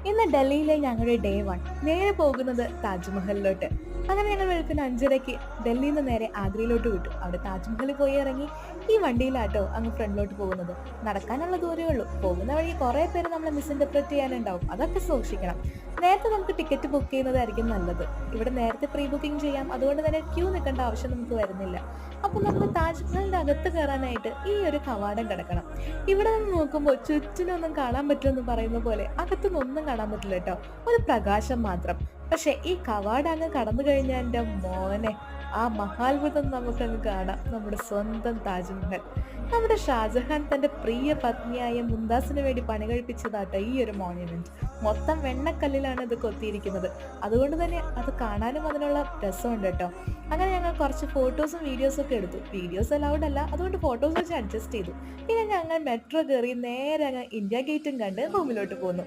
ഇന്ന് ഡൽഹിയിലെ ഞങ്ങളുടെ ഡേ 1 നേരെ പോകുന്നത് താജ്മഹലിലോട്ട്. അങ്ങനെ ഞങ്ങൾ വെളുപ്പിന് 5:30 ഡൽഹിയിൽ നിന്ന് നേരെ ആഗ്രയിലോട്ട് വിട്ടു. അവിടെ താജ്മഹലിൽ പോയി ഇറങ്ങി ഈ വണ്ടിയിലാട്ടോ അങ്ങ് ഫ്രണ്ടിലോട്ട് പോകുന്നത്. നടക്കാനുള്ള ദൂരമേ ഉള്ളൂ. പോകുന്ന വഴി കുറെ പേര് നമ്മളെ മിസ്ഇന്റർപ്രറ്റ് ചെയ്യാനുണ്ടാവും. അതൊക്കെ സൂക്ഷിക്കണം. നേരത്തെ നമുക്ക് ടിക്കറ്റ് ബുക്ക് ചെയ്യുന്നതായിരിക്കും നല്ലത്. ഇവിടെ നേരത്തെ പ്രീ ബുക്കിംഗ് ചെയ്യാം. അതുകൊണ്ട് തന്നെ ക്യൂ നിൽക്കേണ്ട ആവശ്യം നമുക്ക് വരുന്നില്ല. അപ്പൊ നമുക്ക് താജ്മഹലിന്റെ അകത്ത് കയറാനായിട്ട് ഈ ഒരു കവാടം കിടക്കണം. ഇവിടെ നിന്ന് നോക്കുമ്പോൾ ചുറ്റിനൊന്നും കാണാൻ പറ്റുമെന്ന് പറയുന്ന പോലെ അകത്തുനിന്ന് ഒന്നും കാണാൻ പറ്റില്ല കേട്ടോ. ഒരു പ്രകാശം മാത്രം. പക്ഷെ ഈ കവാടം അങ്ങ് കടന്നു കഴിഞ്ഞാൽ എൻ്റെ മോനെ, ആ മഹാത്ഭുതം നമുക്കങ്ങ് കാണാം. നമ്മുടെ സ്വന്തം താജ്മഹൽ. നമ്മുടെ ഷാജഹാൻ തന്റെ പ്രിയ പത്നിയായ മുംതാസിന് വേണ്ടി പണി കഴിപ്പിച്ചതാട്ടോ ഈ ഒരു മോണ്യുമെന്റ്. മൊത്തം വെണ്ണക്കല്ലിലാണ് ഇത് കൊത്തിയിരിക്കുന്നത്. അതുകൊണ്ട് തന്നെ അത് കാണാനും അതിനുള്ള രസമുണ്ട് കേട്ടോ. അങ്ങനെ ഞങ്ങൾ കുറച്ച് ഫോട്ടോസും വീഡിയോസും ഒക്കെ എടുത്തു. വീഡിയോസ് അലൗഡ് അല്ല, അതുകൊണ്ട് ഫോട്ടോസ് വെച്ച് അഡ്ജസ്റ്റ് ചെയ്തു. പിന്നെ ഞങ്ങൾ മെട്രോ കയറി നേരെ അങ്ങ് ഇന്ത്യ ഗേറ്റും കണ്ട് റൂമിലോട്ട് പോന്നു.